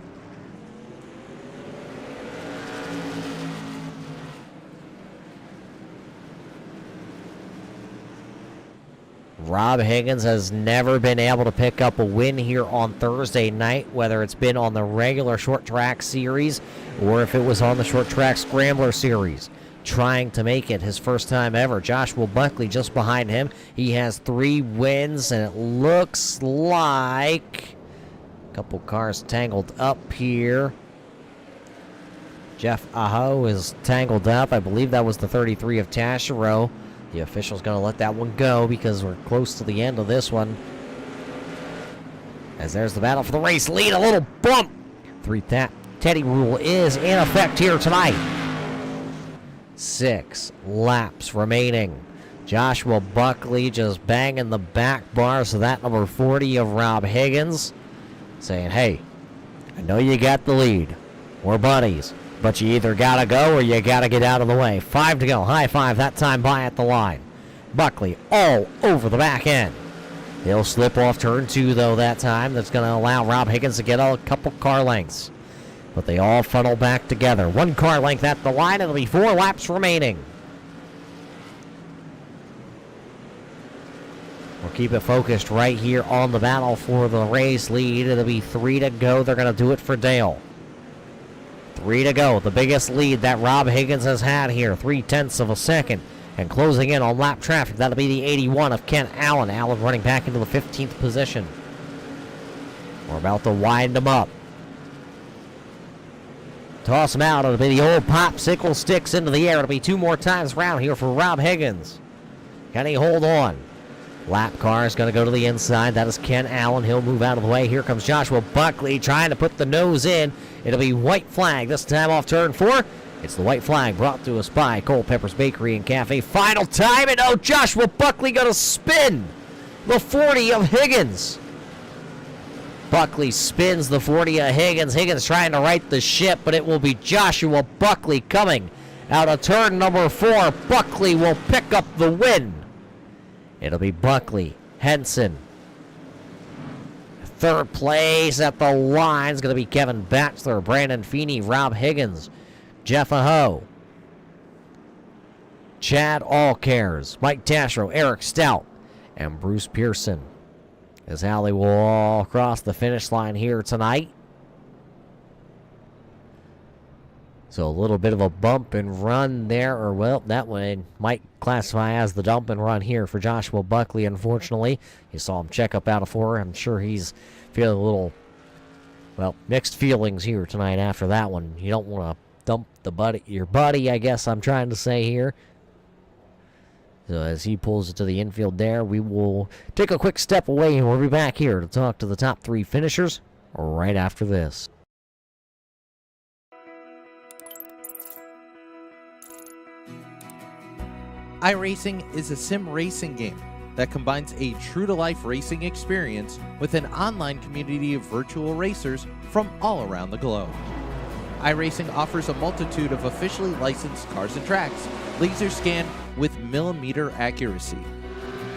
Rob Higgins has never been able to pick up a win here on Thursday night, whether it's been on the regular short track series or if it was on the short track scrambler series. Trying to make it his first time ever. Joshua Buckley just behind him. He has 3 wins, and it looks like a couple cars tangled up here. Jeff Aho is tangled up. I believe that was the 33 of Taschereau. The official's going to let that one go because we're close to the end of this one. As there's the battle for the race lead. A little bump. 3-tap Teddy rule is in effect here tonight. 6 laps remaining. Joshua Buckley just banging the back bars of that number 40 of Rob Higgins, saying, hey, I know you got the lead. We're buddies, but you either got to go or you got to get out of the way. 5 to go. High five that time by at the line. Buckley all over the back end. He'll slip off turn 2, though, that time. That's going to allow Rob Higgins to get a couple car lengths. But they all funnel back together. 1 car length at the line. It'll be 4 laps remaining. We'll keep it focused right here on the battle for the race lead. It'll be 3 to go. They're going to do it for Dale. 3 to go. The biggest lead that Rob Higgins has had here, 0.3 of a second. And closing in on lap traffic, that'll be the 81 of Kent Allen. Allen running back into the 15th position. We're about to wind them up. Toss him out. It'll be the old popsicle sticks into the air. It'll be 2 more times round here for Rob Higgins. Can he hold on? Lap car is going to go to the inside. That is Ken Allen. He'll move out of the way. Here comes Joshua Buckley trying to put the nose in. It'll be white flag this time off turn 4. It's the white flag brought to us by Culpepper's Bakery and Cafe. Final time, and oh, Joshua Buckley going to spin the 40 of Higgins. Buckley spins the 40 of Higgins. Higgins trying to right the ship, but it will be Joshua Buckley coming out of turn number 4. Buckley will pick up the win. It'll be Buckley, Henson. Third place at the line is going to be Kevin Batchelor, Brandon Feeney, Rob Higgins, Jeff Aho, Chad Allcares, Mike Tashro, Eric Stout, and Bruce Pearson. As how they will all cross the finish line here tonight. So a little bit of a bump and run there, or well, that one might classify as the dump and run here for Joshua Buckley, unfortunately. You saw him check up out of 4. I'm sure he's feeling a little, well, mixed feelings here tonight after that one. You don't want to dump your buddy, I guess I'm trying to say here. So as he pulls it to the infield there, we will take a quick step away, and we'll be back here to talk to the top 3 finishers right after this. iRacing is a sim racing game that combines a true-to-life racing experience with an online community of virtual racers from all around the globe. iRacing offers a multitude of officially licensed cars and tracks, laser scanned with millimeter accuracy.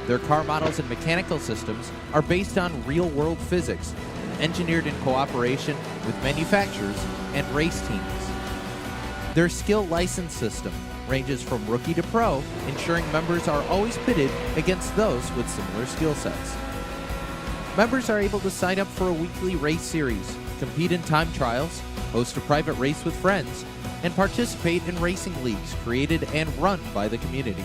Their car models and mechanical systems are based on real-world physics and engineered in cooperation with manufacturers and race teams. Their skill license system ranges from rookie to pro, ensuring members are always pitted against those with similar skill sets. Members are able to sign up for a weekly race series, compete in time trials, host a private race with friends, and participate in racing leagues created and run by the community.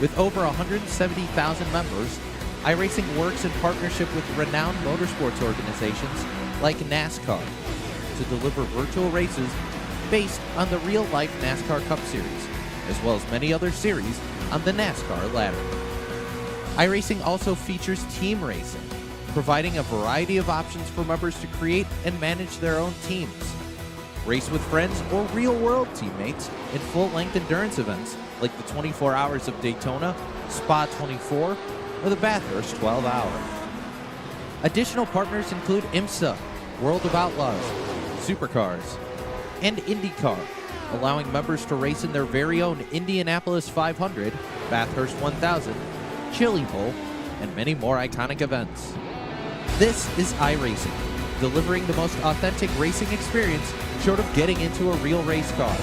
With over 170,000 members, iRacing works in partnership with renowned motorsports organizations like NASCAR to deliver virtual races based on the real-life NASCAR Cup Series, as well as many other series on the NASCAR ladder. iRacing also features team racing, providing a variety of options for members to create and manage their own teams. Race with friends or real-world teammates in full-length endurance events like the 24 Hours of Daytona, Spa 24, or the Bathurst 12 Hour. Additional partners include IMSA, World of Outlaws, Supercars, and IndyCar, allowing members to race in their very own Indianapolis 500, Bathurst 1000, Chili Bowl, and many more iconic events. This is iRacing, delivering the most authentic racing experience short of getting into a real race car.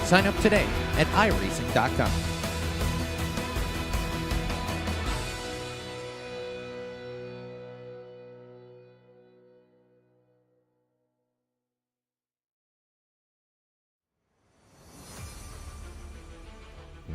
Sign up today at iRacing.com.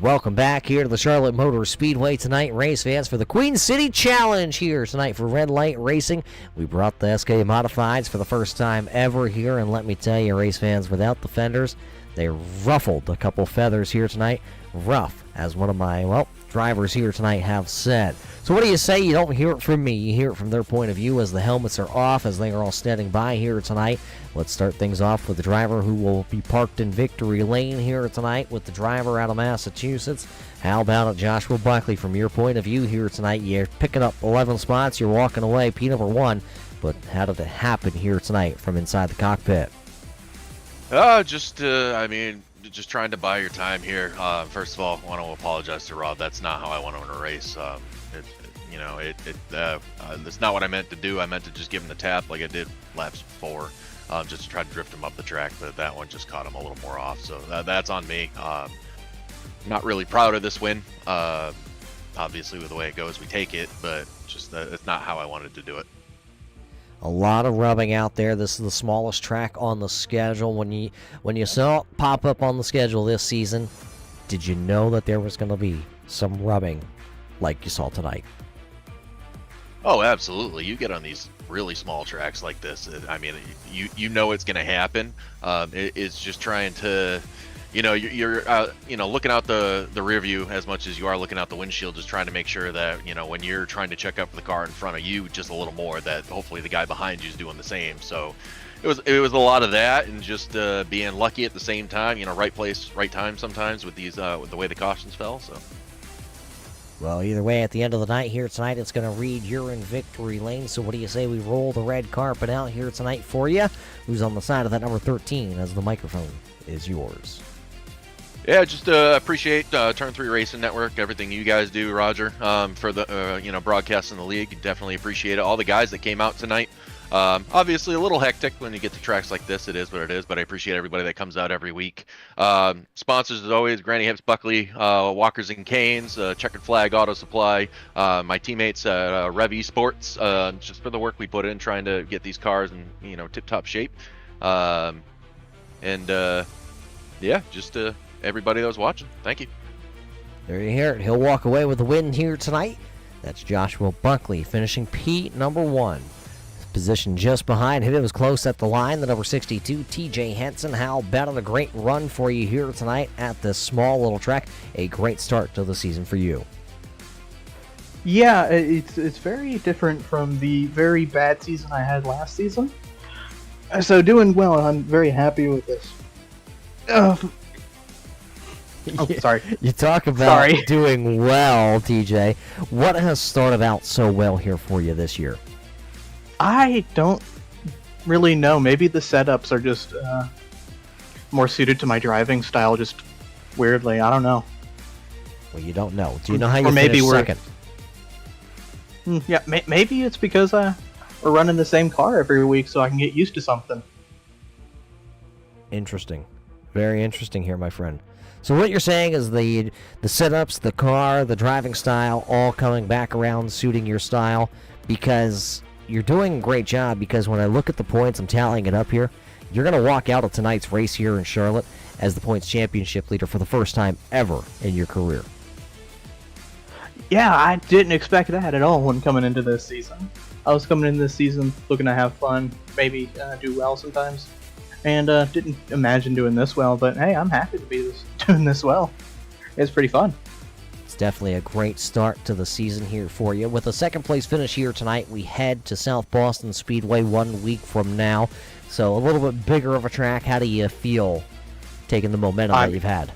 Welcome back here to the Charlotte Motor Speedway tonight, race fans, for the Queen City Challenge here tonight for Red Light Racing. We brought the SK Modifieds for the first time ever here, and let me tell you, race fans, without the fenders, they ruffled a couple feathers here tonight. Rough, as one of my, well, drivers here tonight have said. So what do you say? You don't hear it from me. You hear it from their point of view as the helmets are off, as they are all standing by here tonight. Let's start things off with the driver who will be parked in victory lane here tonight with the driver out of Massachusetts. How about it, Joshua Buckley, from your point of view here tonight? You're picking up 11 spots. You're walking away P1. But how did it happen here tonight from inside the cockpit? Just trying to buy your time here. First of all, I want to apologize to Rob. That's not how I want to race. That's not what I meant to do. I meant to just give him the tap like I did laps 4, just to try to drift him up the track. But that one just caught him a little more off. So that's on me. Not really proud of this win. Obviously, with the way it goes, we take it. But just it's not how I wanted to do it. A lot of rubbing out there. This is the smallest track on the schedule. When you saw it pop up on the schedule this season, did you know that there was going to be some rubbing like you saw tonight? Oh, absolutely. You get on these really small tracks like this. I mean, you know it's going to happen. It's just trying to, you're looking out the rear view as much as you are looking out the windshield, just trying to make sure that, when you're trying to check up for the car in front of you just a little more, that hopefully the guy behind you is doing the same. So it was a lot of that, and just being lucky at the same time, right place, right time sometimes with these, with the way the cautions fell. So. Well, either way, at the end of the night here tonight, it's going to read you're in victory lane. So what do you say we roll the red carpet out here tonight for you? Who's on the side of that number 13 as the microphone is yours? Yeah, just appreciate Turn 3 Racing Network, everything you guys do, Roger, for the broadcasting the league. Definitely appreciate it. All the guys that came out tonight. Obviously a little hectic when you get to tracks like this. It is what it is, but I appreciate everybody that comes out every week. Sponsors as always: Granny Hips Buckley, Walkers and Canes, Checkered Flag Auto Supply, my teammates at Rev Esports, just for the work we put in trying to get these cars in tip-top shape. Just everybody that was watching, thank you. There you hear it. He'll walk away with the win here tonight. That's Joshua Buckley finishing number 1. Position just behind him. It was close at the line. The number 62, TJ Henson. Hal Bennett, a great run for you here tonight at this small little track. A great start to the season for you. Yeah, it's very different from the very bad season I had last season. So doing well, I'm very happy with this. Sorry. You talk about doing well, TJ. What has started out so well here for you this year? I don't really know. Maybe the setups are just more suited to my driving style, just weirdly. I don't know. Well, you don't know. Do you know how you maybe finished second? Yeah, maybe it's because we're running the same car every week, so I can get used to something. Interesting. Very interesting here, my friend. So what you're saying is the setups, the car, the driving style, all coming back around, suiting your style, because you're doing a great job. Because when I look at the points, I'm tallying it up here, you're going to walk out of tonight's race here in Charlotte as the points championship leader for the first time ever in your career. Yeah, I didn't expect that at all when coming into this season. I was coming into this season looking to have fun, maybe do well sometimes, and didn't imagine doing this well, but hey, I'm happy to be doing this well. It's pretty fun. It's definitely a great start to the season here for you. With a second place finish here tonight, we head to South Boston Speedway 1 week from now. So a little bit bigger of a track. How do you feel taking the momentum that you've had?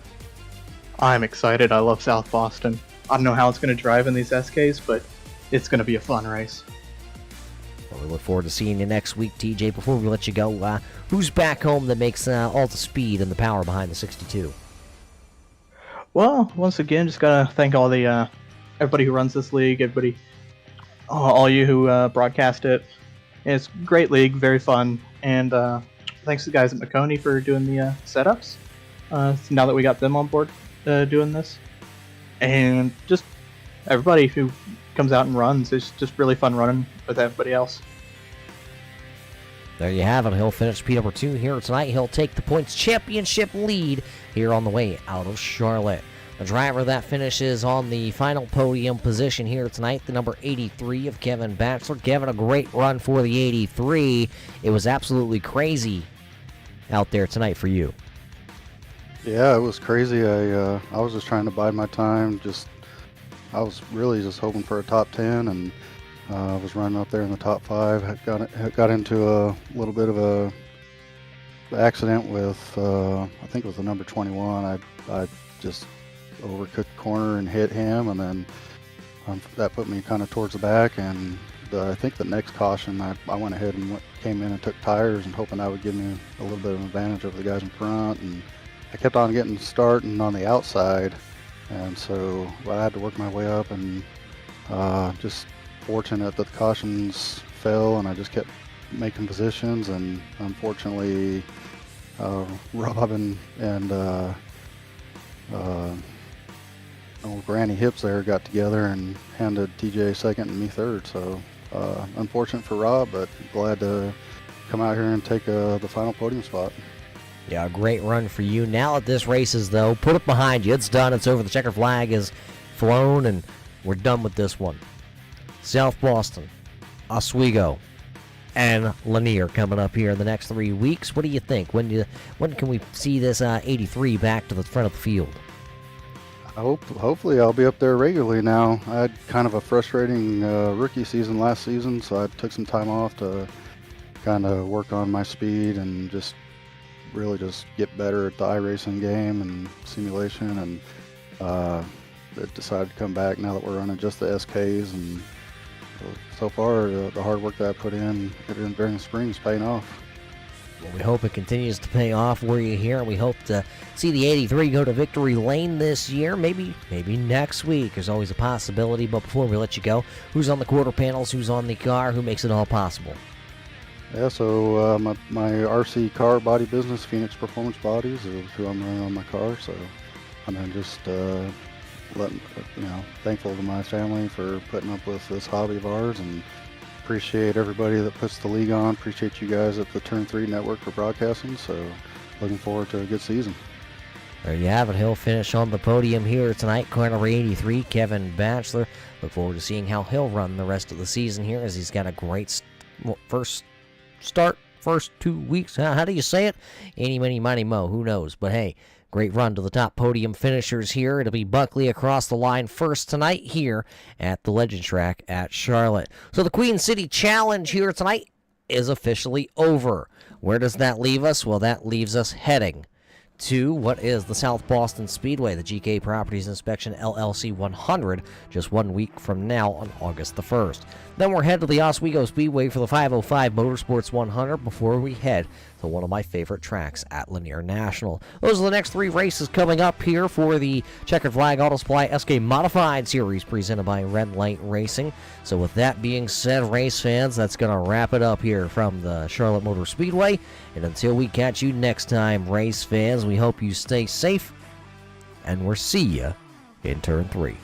I'm excited. I love South Boston. I don't know how it's going to drive in these SKs, but it's going to be a fun race. Well, we look forward to seeing you next week, TJ. Before we let you go, who's back home that makes all the speed and the power behind the 62? Well, once again, just gotta thank all the everybody who runs this league, everybody, all you who broadcast it. It's a great league, very fun, and thanks to the guys at Makoni for doing the setups. Now that we got them on board doing this, and just everybody who comes out and runs, it's just really fun running with everybody else. There you have it. He'll finish P number 2 here tonight. He'll take the points championship lead here on the way out of Charlotte. The driver that finishes on the final podium position here tonight, the number 83 of Kevin Batchelor. Kevin, a great run for the 83. It was absolutely crazy out there tonight for you. Yeah, it was crazy. I was just trying to bide my time. I was really just hoping for a top 10, and I was running up there in the top 5. Got into a little bit of a accident with I think it was the number 21. I just overcooked the corner and hit him, and then that put me kind of towards the back. And I think the next caution, I went ahead and came in and took tires, and hoping that would give me a little bit of an advantage over the guys in front. And I kept on getting starting on the outside, and so I had to work my way up, and just fortunate that the cautions fell, and I just kept making positions. And unfortunately, Robin and old Granny Hips there got together and handed TJ second and me third. So unfortunate for Rob, but glad to come out here and take the final podium spot. Yeah, a great run for you. Now that this race is, though, put it behind you. It's done. It's over. The checkered flag is flown, and we're done with this one. South Boston, Oswego, and Lanier coming up here in the next 3 weeks. What do you think? When can we see this 83 back to the front of the field? Hopefully I'll be up there regularly now. I had kind of a frustrating rookie season last season, so I took some time off to kind of work on my speed and just really just get better at the iRacing game and simulation, and decided to come back now that we're running just the SKs, and so far the hard work that I put in during the spring is paying off. Well, we hope it continues to pay off for you here, and we hope to see the 83 go to victory lane this year, maybe next week. There's always a possibility, but before we let you go, who's on the quarter panels, who's on the car, who makes it all possible? Yeah, so my RC car body business, Phoenix Performance Bodies, is who I'm running on my car. So I'm just thankful to my family for putting up with this hobby of ours, and appreciate everybody that puts the league on. Appreciate you guys at the Turn 3 Network for broadcasting. So looking forward to a good season. There you have it. He'll finish on the podium here tonight. Car number 83, Kevin Batchelor. Look forward to seeing how he'll run the rest of the season here, as he's got a great first 2 weeks. How do you say it? Eeny, meeny, miny, mo. Who knows? But hey, great run to the top podium finishers here. It'll be Buckley across the line first tonight here at the Legends Track at Charlotte. So the Queen City Challenge here tonight is officially over. Where does that leave us? Well, that leaves us heading to what is the South Boston Speedway, the GK Properties Inspection LLC 100, just 1 week from now on August the 1st. Then we're headed to the Oswego Speedway for the 505 Motorsports 100 before we head to one of my favorite tracks at Lanier National. Those are the next 3 races coming up here for the Checkered Flag Auto Supply SK Modified Series presented by Red Light Racing. So with that being said, race fans, that's going to wrap it up here from the Charlotte Motor Speedway. And until we catch you next time, race fans, we hope you stay safe, and we'll see you in Turn 3.